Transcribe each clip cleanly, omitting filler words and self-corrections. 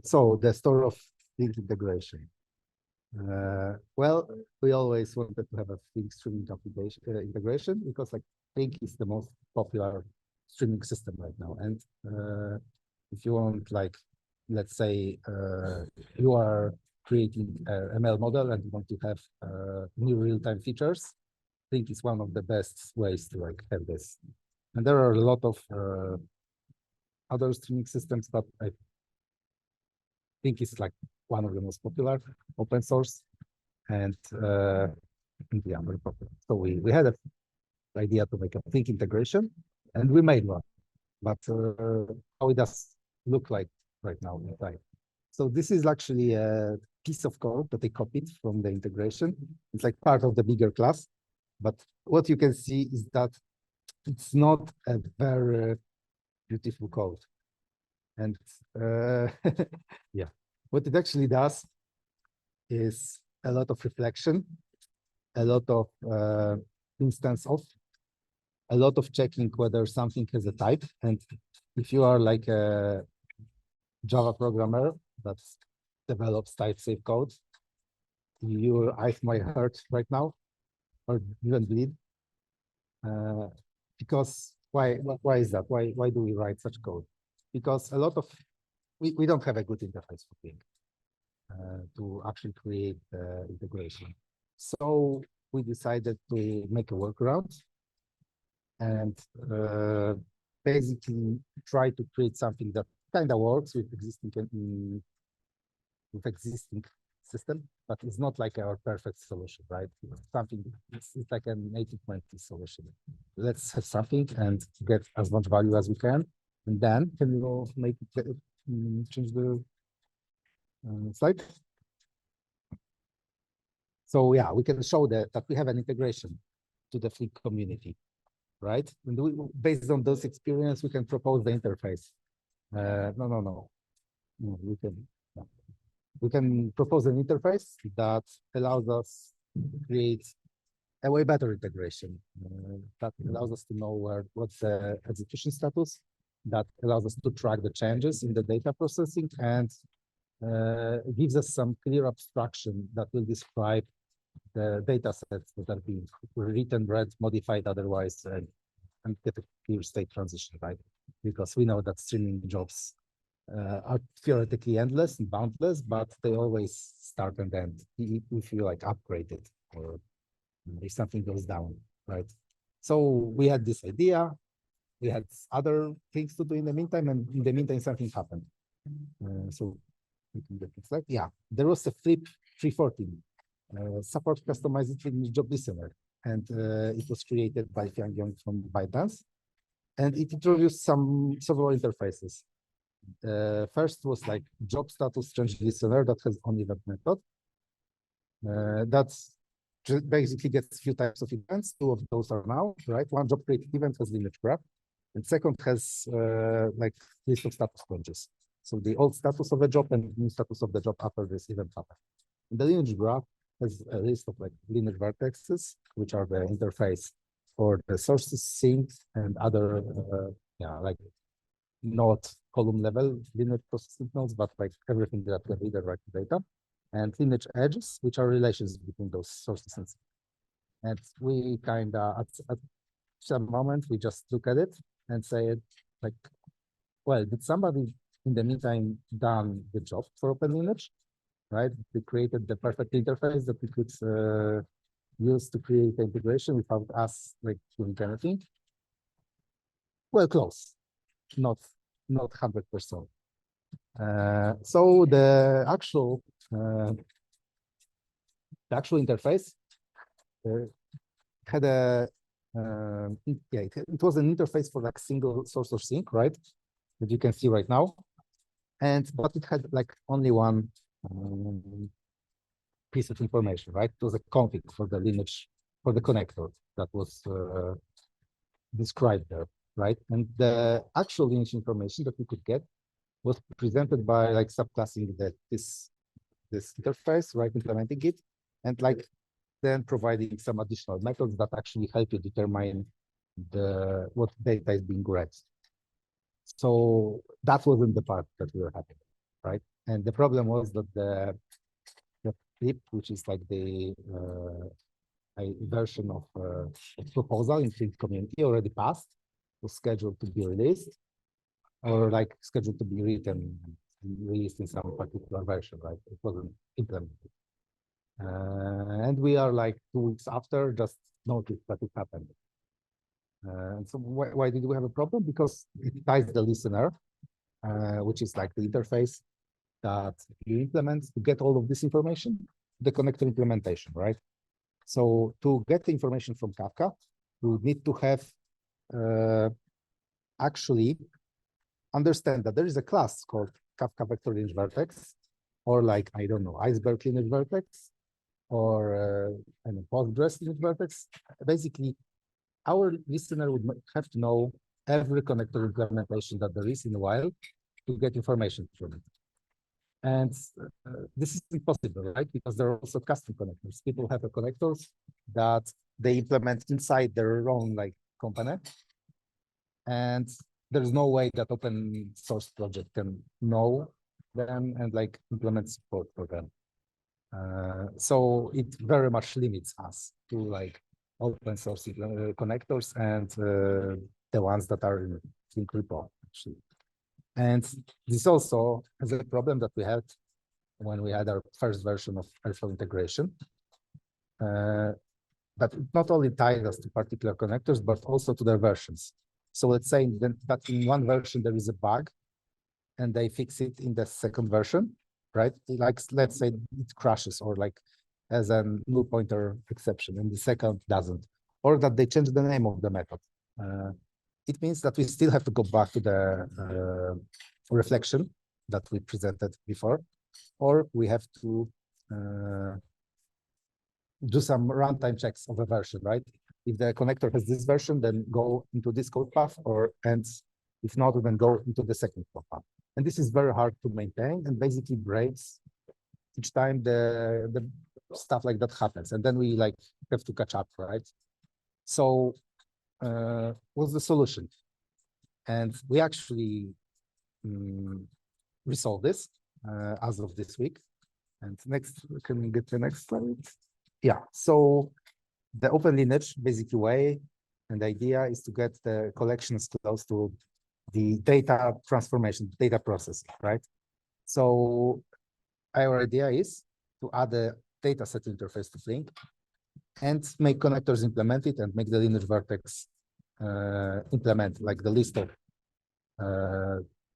So the story of Flink integration. Well, we always wanted to have a Flink streaming application integration because like Flink is the most popular streaming system right now. And if you want, like, let's say you are creating a ML model and you want to have new real-time features, Flink is one of the best ways to like have this. And there are a lot of other streaming systems, but I think it's like one of the most popular, open source, and yeah, very popular. So we had an idea to make a Flink integration, and we made one. But how it does look like right now in time. So this is actually a piece of code that they copied from the integration. It's like part of the bigger class. But what you can see is that it's not a very beautiful code. And yeah, what it actually does is a lot of reflection, a lot of instance of, a lot of checking whether something has a type. And if you are like a Java programmer that develops type-safe code, your eyes might hurt right now or even bleed. Because why is that? Why do we write such code? Because a lot of, we don't have a good interface for Flink to actually create the integration. So we decided to make a workaround and basically try to create something that kind of works with existing system, but it's not like our perfect solution, right? It's like an 80-20 solution. Let's have something and get as much value as we can, and then can we make it, change the slide? So yeah, we can show that we have an integration to the Flink community, right? And based on those experience, we can propose the interface. No, we can propose an interface that allows us to create a way better integration that allows us to know what's the execution status, that allows us to track the changes in the data processing, and gives us some clear abstraction that will describe the data sets that are being written, read, modified otherwise, and get a clear state transition, right? Because we know that streaming jobs are theoretically endless and boundless, but they always start and end if you like upgrade it or if something goes down, right? So we had this idea, we had other things to do in the meantime, and in the meantime something happened. So we can get it like, yeah, there was a Flip 314 support customized job listener, and it was created by Fiang Yong from ByteDance, and it introduced several interfaces. First was like job status change listener that has on event method. That's basically gets a few types of events. Two of those are now, right? One job created event has lineage graph, and second has like list of status changes. So the old status of a job and new status of the job after this event happened. And the lineage graph has a list of like lineage vertexes, which are the interface for the sources, sinks, and other yeah, like not column level lineage processing nodes, but like everything that can read and write data, and lineage edges, which are relations between those sources. And we kind of, at some moment, we just look at it and say, like, well, did somebody in the meantime done the job for OpenLineage, right? They created the perfect interface that we could use to create the integration without us like doing anything. Well, close, not 100%. So the actual interface had a yeah, it was an interface for like single source or sink, right? That you can see right now, but it had like only one piece of information, right? It was a config for the lineage for the connector that was described there, right? And the actual lineage information that we could get was presented by like subclassing this interface, right? Implementing it, and like then providing some additional methods that actually help you determine what data is being read. So that wasn't the part that we were happy with. right? And the problem was that the flip, which is like the a version of proposal in Flink community already passed, was scheduled to be released, or like scheduled to be written and released in some particular version, right? It wasn't implemented. And we are like 2 weeks after, just noticed that it happened. And so why did we have a problem? Because it ties the listener, which is like the interface that you implement to get all of this information, the connector implementation, right? So to get the information from Kafka, we need to have actually understand that there is a class called Kafka Vector Lineage Vertex, or like, I don't know, Iceberg Lineage Vertex, or Postgres Lineage Vertex. Basically, our listener would have to know every connector implementation that there is in a while to get information from it. And this is impossible, right? Because there are also custom connectors. People have a connectors that they implement inside their own like component. And there's no way that open source project can know them and like implement support for them. So it very much limits us to like open source connectors and the ones that are in Flink repo, actually. And this also is a problem that we had when we had our first version of Airflow integration. But it not only tied us to particular connectors, but also to their versions. So let's say that in one version there is a bug and they fix it in the second version, right? Like, let's say it crashes or like as a null pointer exception and the second doesn't, or that they change the name of the method. It means that we still have to go back to the reflection that we presented before, or we have to do some runtime checks of a version, right? If the connector has this version, then go into this code path, and if not, then go into the second code path. And this is very hard to maintain and basically breaks each time the stuff like that happens. And then we like have to catch up, right? So what's the solution? And we actually resolve this as of this week. And next, can we get the next slide? Yeah, so the open lineage basically way and the idea is to get the collections close to the data transformation, data process, right? So our idea is to add a dataset interface to Flink and make connectors implement it and make the lineage vertex implement like the list of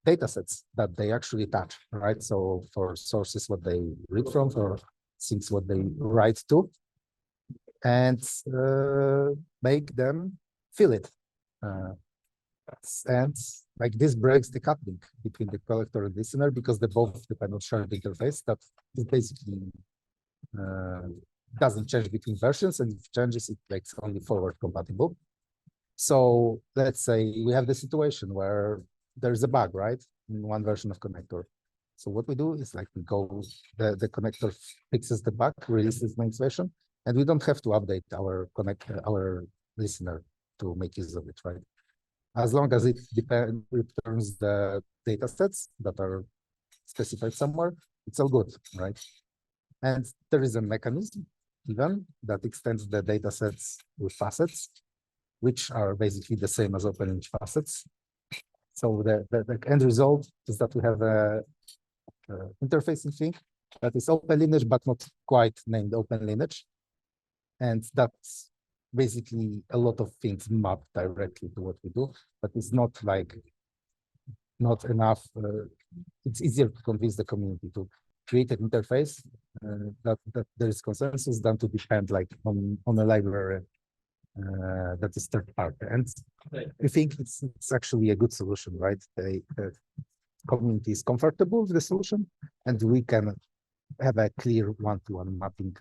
datasets that they actually touch, right? So for sources, what they read from, for things, what they write to, and make them fill it. And like this breaks the coupling between the collector and listener because they both depend on shared interface that is basically doesn't change between versions, and if it changes, it makes only forward compatible. So let's say we have the situation where there's a bug, right, in one version of connector. So what we do is like we go, the connector fixes the bug, releases the next version, and we don't have to update our listener to make use of it, right? As long as it returns the data sets that are specified somewhere, it's all good, right? And there is a mechanism even that extends the data sets with facets, which are basically the same as open lineage facets. So the end result is that we have a interface in Flink that is open lineage, but not quite named open lineage. And that's basically a lot of things map directly to what we do, but it's not like, not enough. It's easier to convince the community to create an interface that there is consensus than to depend like on a library that is third party. And I think it's actually a good solution, right? The community is comfortable with the solution, and we can have a clear one-to-one mapping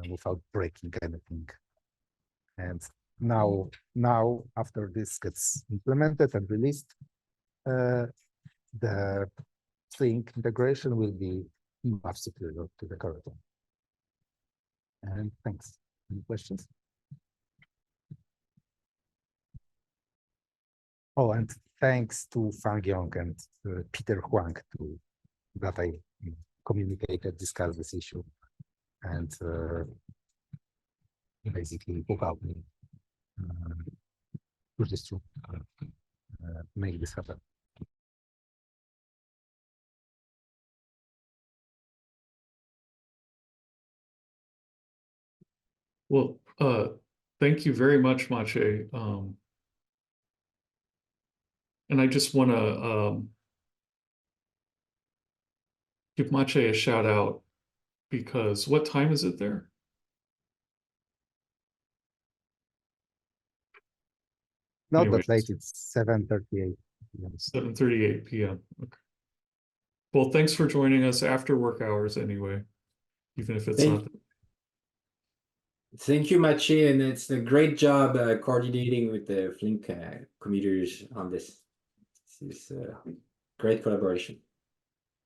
without breaking anything. And now after this gets implemented and released, the Flink integration will be much superior to the current one. And thanks. Any questions? Oh, and thanks to Fang Yong and Peter Huang to that I communicated, discussed this issue, and basically hook up me, push this through, make this happen. Well, thank you very much, Maciej. And I just want to give Maciej a shout out, because what time is it there? Not Anyway, that late, it's 7:38. 7:38 p.m. Okay. Well, thanks for joining us after work hours anyway, even if it's not. Thank you, Maciej, and it's a great job coordinating with the Flink commuters on this. This is great collaboration.